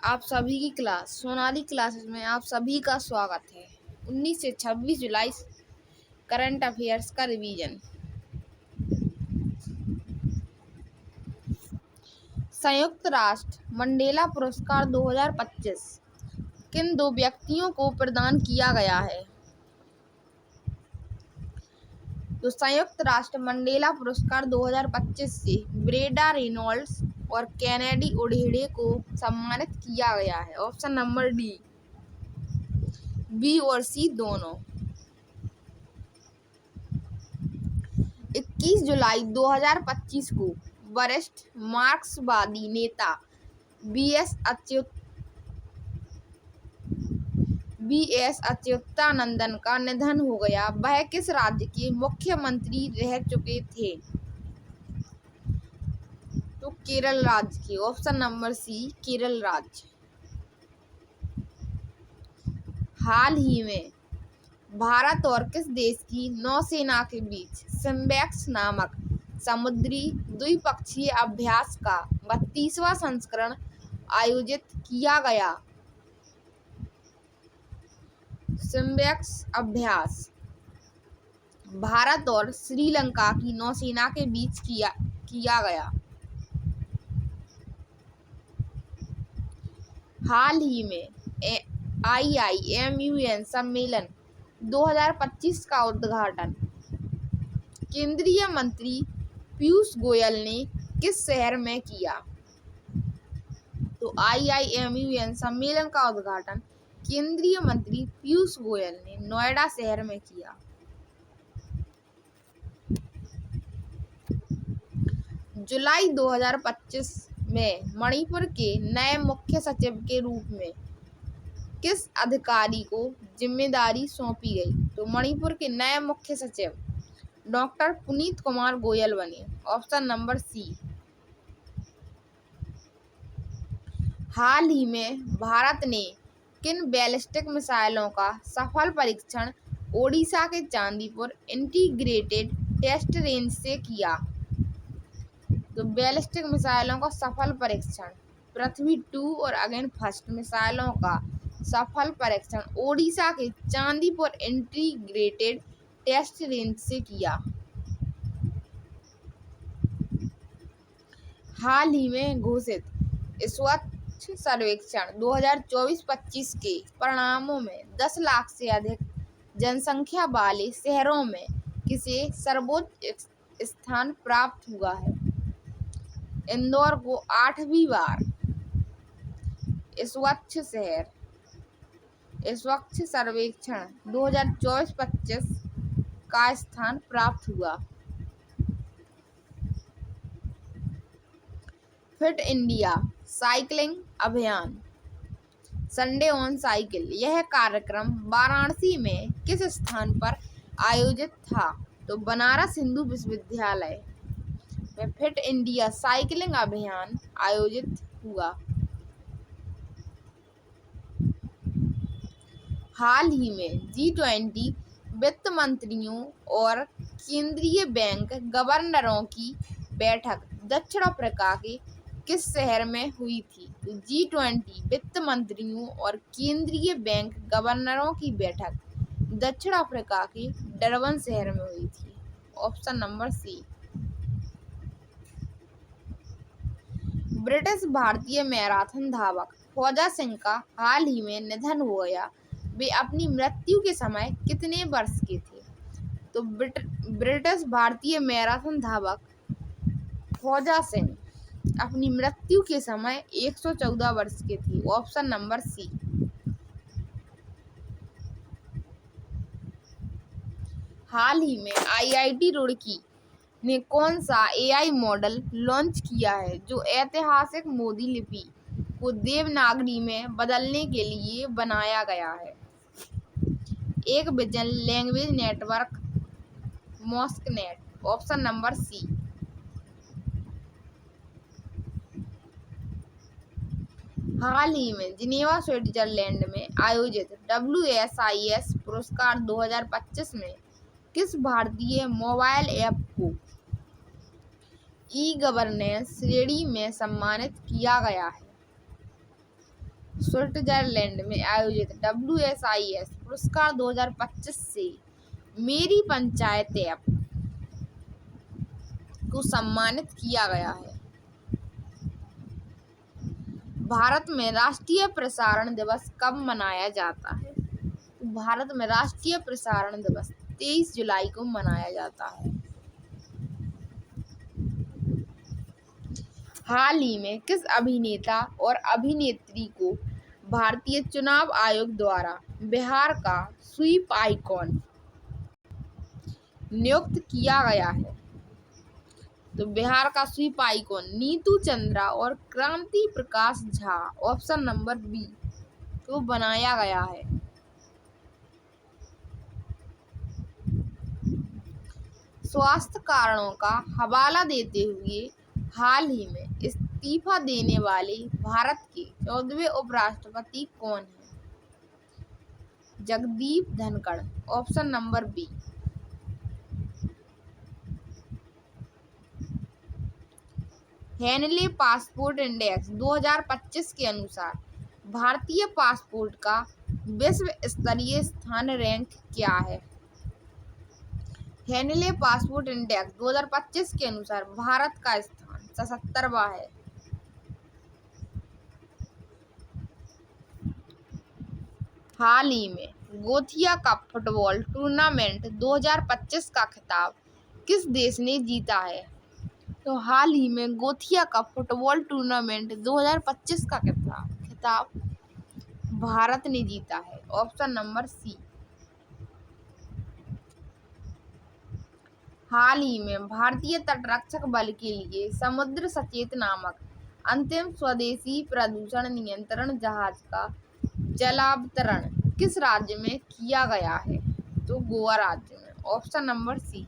आप सभी की क्लास सोनाली क्लासेस में आप सभी का स्वागत है। 19 से 26 जुलाई करंट अफेयर्स का रिवीजन। संयुक्त राष्ट्र मंडेला पुरस्कार 2025 किन दो व्यक्तियों को प्रदान किया गया है? तो संयुक्त राष्ट्र मंडेला पुरस्कार 2025 से ब्रेडा रेनॉल्ड्स और केनेडी ओडेडे को सम्मानित किया गया है। ऑप्शन नंबर डी, बी और सी दोनों। 21 जुलाई 2025 को वरिष्ठ मार्क्सवादी नेता बी.एस. अच्युतानंदन का निधन हो गया। वह किस राज्य के मुख्यमंत्री रह चुके थे? तो केरल राज्य के। ऑप्शन नंबर सी, केरल राज्य। हाल ही में भारत और किस देश की नौसेना के बीच सिम्बैक्स नामक समुद्री द्विपक्षीय अभ्यास का 32वां संस्करण आयोजित किया गया? सिम्बैक्स अभ्यास भारत और श्रीलंका की नौसेना के बीच किया गया। हाल ही में IIMUN सम्मेलन 2025 का उद्घाटन केंद्रीय मंत्री पीयूष गोयल ने किस शहर में किया? तो IIMUN सम्मेलन का उद्घाटन केंद्रीय मंत्री पीयूष गोयल ने नोएडा शहर में किया। जुलाई 2025 में मणिपुर के नए मुख्य सचिव के रूप में किस अधिकारी को जिम्मेदारी सौंपी गई? तो मणिपुर के नए मुख्य सचिव डॉक्टर पुनीत कुमार गोयल बने। Option number C. हाल ही में भारत ने किन बैलिस्टिक मिसाइलों का सफल परीक्षण ओडिशा के चांदीपुर इंटीग्रेटेड टेस्ट रेंज से किया? तो बैलिस्टिक मिसाइलों का सफल परीक्षण पृथ्वी 2 और अगेन फर्स्ट मिसाइलों का सफल परीक्षण ओडिशा के चांदीपुर इंटीग्रेटेड टेस्ट रेंज से किया। हाल ही में घोषित स्वच्छ सर्वेक्षण 2024-25 के परिणामों में 10 लाख से अधिक जनसंख्या वाले शहरों में किसे सर्वोच्च स्थान प्राप्त हुआ है? इंदौर को 8वीं बार स्वच्छ सर्वेक्षण 2024-25 का स्थान प्राप्त हुआ। फिट इंडिया साइकिलिंग अभियान संडे ऑन साइकिल, यह कार्यक्रम वाराणसी में किस स्थान पर आयोजित था? तो बनारस हिंदू विश्वविद्यालय में फिट इंडिया साइकिलिंग अभियान आयोजित हुआ। हाल ही में G20 वित्त मंत्रियों और केंद्रीय बैंक गवर्नरों की बैठक दक्षिण अफ्रीका के किस शहर में हुई थी? तो G20 वित्त मंत्रियों और केंद्रीय बैंक गवर्नरों की बैठक दक्षिण अफ्रीका के डरबन शहर में हुई थी। Option number C. ब्रिटिश भारतीय मैराथन धावक फौजा सिंह का हाल ही में निधन हो गया। वे अपनी मृत्यु के समय कितने वर्ष के थे? तो ब्रिटिश भारतीय मैराथन धावक फौजा सिंह अपनी मृत्यु के समय 114 वर्ष के थे। Option number C. हाल ही में IIT रुड़की ने कौन सा AI मॉडल लॉन्च किया है जो ऐतिहासिक मोदी लिपि को देवनागरी में बदलने के लिए बनाया गया है? एक विजन लैंग्वेज नेटवर्क मॉस्कनेट। Option number C. हाल ही में जिनेवा स्विट्जरलैंड में आयोजित WSIS पुरस्कार 2025 में किस भारतीय मोबाइल ऐप को ई गवर्नेंस श्रेणी में सम्मानित किया गया है? स्विट्जरलैंड में आयोजित WSIS पुरस्कार 2025 से मेरी पंचायत ऐप को सम्मानित किया गया है। भारत में राष्ट्रीय प्रसारण दिवस कब मनाया जाता है? भारत में राष्ट्रीय प्रसारण दिवस 23 जुलाई को मनाया जाता है। हाल ही में किस अभिनेता और अभिनेत्री को भारतीय चुनाव आयोग द्वारा बिहार का स्वीप आइकॉन नियुक्त किया गया है? तो बिहार का स्वीप आइकॉन नीतू चंद्रा और क्रांति Prakash Jha option number B को बनाया गया है। स्वास्थ्य कारणों का हवाला देते हुए हाल ही में इस्तीफा देने वाले भारत के 14वें उपराष्ट्रपति कौन हैं? Jagdeep Dhankhar option number B. Henley passport index 2025 के अनुसार भारतीय पासपोर्ट का विश्व स्तरीय स्थान रैंक क्या है? हेनले पासपोर्ट इंडेक्स 2025 के अनुसार भारत का स्थान 77वां है। हाल ही में गोथिया कप फुटबॉल टूर्नामेंट 2025 का खिताब किस देश ने जीता है? तो हाल ही में गोथिया कप फुटबॉल टूर्नामेंट 2025 का खिताब भारत ने जीता है। Option number C. हाल ही में भारतीय तटरक्षक बल के लिए समुद्र सचेत नामक अंतिम स्वदेशी प्रदूषण नियंत्रण जहाज का जलावतरण किस राज्य में किया गया है? तो गोवा राज्य में। Option number C.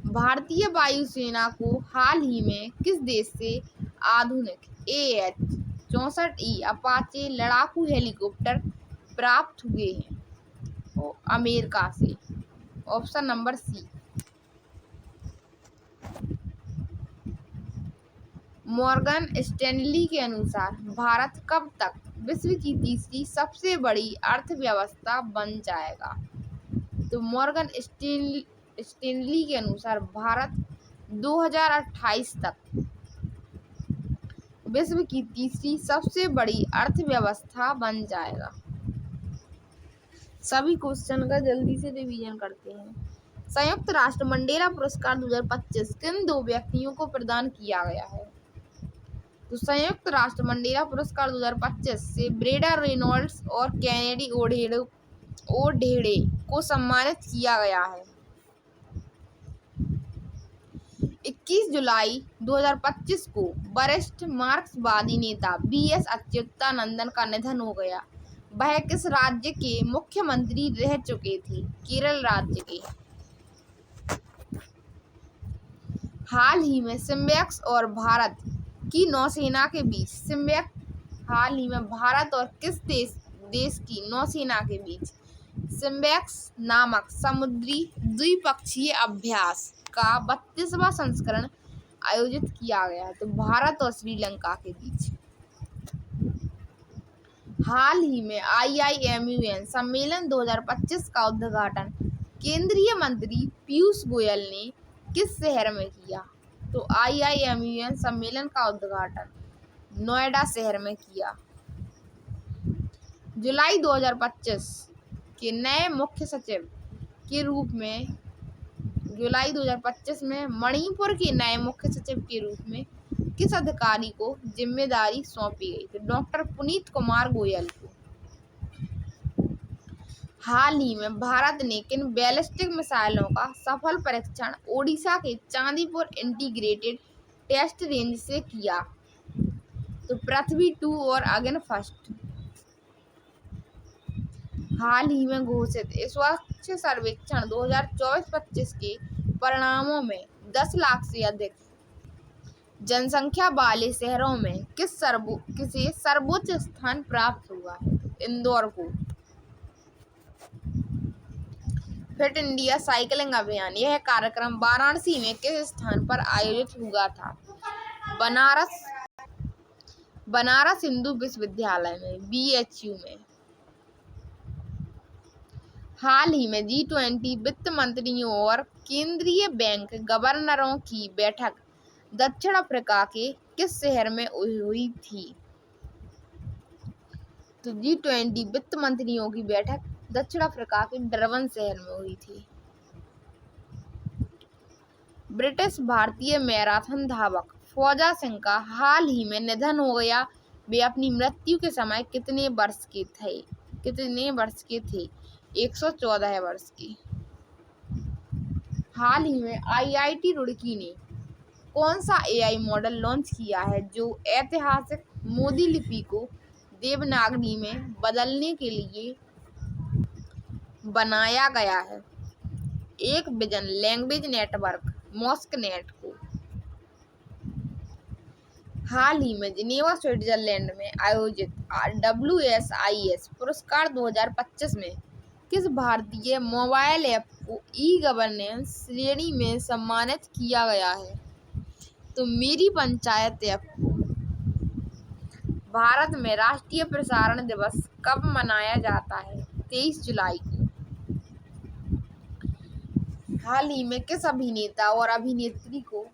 भारतीय वायुसेना को हाल ही में किस देश से आधुनिक AH-64E अपाचे लड़ाकू हेलीकॉप्टर प्राप्त हुए हैं? तो अमेरिका से। Option number C. Morgan Stanley के अनुसार भारत कब तक विश्व की तीसरी सबसे बड़ी अर्थव्यवस्था बन जाएगा? तो मॉर्गन स्टैनली के अनुसार भारत 2028 तक विश्व की तीसरी सबसे बड़ी अर्थव्यवस्था बन जाएगा। सभी क्वेश्चन का जल्दी से रिवीजन करते हैं। संयुक्त राष्ट्र मंडेला पुरस्कार 2025 किन 2 व्यक्तियों को प्रदान किया गया है? तो संयुक्त राष्ट्र मंडेला पुरस्कार 2025 से ब्रेडा रेनॉल्ड्स और कैनेडी ओढेड़े को सम्मानित किया गया है। 21 जुलाई 2025 को वरिष्ठ मार्क्सवादी नेता BS अच्युतानंदन का निधन हो गया। वह किस राज्य के मुख्यमंत्री रह चुके थे? केरल राज्य के। हाल ही में सिम्बैक्स और भारत की नौसेना के बीच हाल ही में भारत और किस देश की नौसेना के बीच सिम्बैक्स नामक समुद्री द्विपक्षीय अभ्यास का 32वां संस्करण आयोजित किया गया है? तो भारत और श्रीलंका के बीच। हाल ही में IIMUN सम्मेलन 2025 का उद्घाटन केंद्रीय मंत्री पीयूष गोयल ने किस शहर में किया? तो IIMUN सम्मेलन का उद्घाटन नोएडा शहर में किया। जुलाई 2025 के नए मुख्य सचिव के रूप में जुलाई 2025 में मणिपुर के नए मुख्य सचिव के रूप में किस अधिकारी को जिम्मेदारी सौंपी गई? तो डॉक्टर पुनीत कुमार गोयल को। हाल ही में भारत ने किन बैलिस्टिक मिसाइलों का सफल परीक्षण ओडिशा के चांदीपुर इंटीग्रेटेड टेस्ट रेंज से किया? तो पृथ्वी 2 और अगन फर्स्ट। हाल ही में घोषित स्वच्छ सर्वेक्षण 2024-25 के परिणामों में 10 लाख से अधिक जनसंख्या वाले शहरों में किसे सर्वोच्च स्थान प्राप्त हुआ है? इंदौर को। फिट इंडिया साइकिलिंग अभियान यह कार्यक्रम वाराणसी में किस स्थान पर आयोजित हुआ था? बनारस बनारस हिंदू विश्वविद्यालय में BHU में। हाल ही में G20 वित्त मंत्रियों और केंद्रीय बैंक गवर्नरों की बैठक दक्षिण अफ्रीका के किस शहर में हुई थी? तो G20 वित्त मंत्रियों की बैठक दक्षिण अफ्रीका के डरबन शहर में हुई थी। ब्रिटिश भारतीय मैराथन धावक फौजा सिंह का हाल ही में निधन हो गया। वे अपनी मृत्यु के समय कितने वर्ष के थे? 114 वर्ष के। हाल ही में IIT रुड़की ने कौन सा AI मॉडल लॉन्च किया है जो ऐतिहासिक मोदी लिपि को देवनागरी में बदलने के लिए बनाया गया है? एक विजन लैंग्वेज नेटवर्क मॉस्कनेट को। हाल ही में जिनेवा स्विट्जरलैंड में आयोजित WSIS पुरस्कार 2025 में किस भारतीय मोबाइल ऐप को ई-गवर्नेंस श्रेणी में सम्मानित किया गया है? तो मेरी पंचायत ऐप को। भारत में राष्ट्रीय प्रसारण दिवस कब मनाया जाता है? 23 जुलाई को। हाल ही में किस अभिनेता और अभिनेत्री को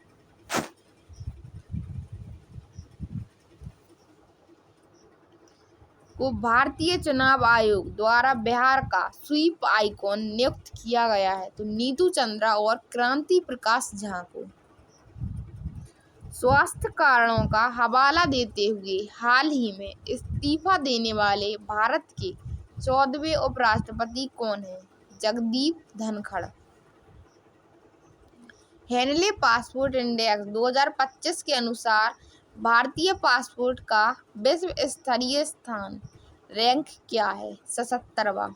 भारतीय चुनाव आयोग द्वारा बिहार का स्वीप आइकॉन नियुक्त किया गया है? तो नीतू चंद्रा और क्रांति प्रकाश झा को। स्वास्थ्य कारणों का हवाला देते हुए हाल ही में इस्तीफा देने वाले भारत के 14वें उपराष्ट्रपति कौन हैं? Jagdeep Dhankhar. Henley passport index 2025 के अनुसार भारतीय पासपोर्ट का विश्व स्तरीय स्थान रैंक क्या है? 77वां।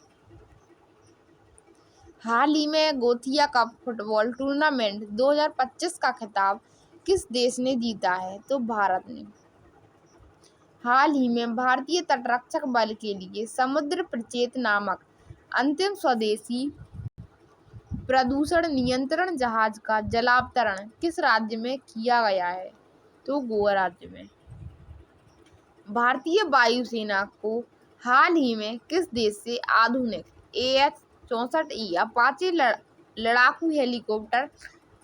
हाल ही में गोथिया कप फुटबॉल टूर्नामेंट 2025 का खिताब किस देश ने जीता है? तो भारत ने। हाल ही में भारतीय तटरक्षक बल के लिए समुद्र प्रचेत नामक अंतिम स्वदेशी प्रदूषण नियंत्रण जहाज का जलावतरण किस राज्य में किया गया है? तो गोवा राज्य में। भारतीय वायुसेना को हाल ही में किस देश से आधुनिक AH-64E अपाचे लड़ाकू हेलीकॉप्टर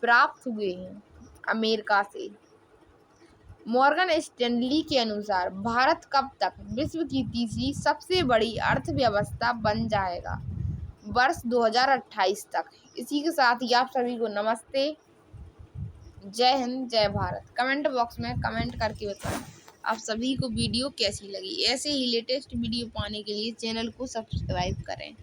प्राप्त हुए हैं? अमेरिका से। मॉर्गन स्टैनली के अनुसार भारत कब तक विश्व की तीसरी सबसे बड़ी अर्थव्यवस्था बन जाएगा? वर्ष 2028 तक। इसी के साथ ही आप सभी को नमस्ते, जय हिंद, जय भारत। कमेंट बॉक्स में कमेंट करके बताएं आप सभी को वीडियो कैसी लगी। ऐसे ही लेटेस्ट वीडियो पाने के लिए चैनल को सब्सक्राइब करें।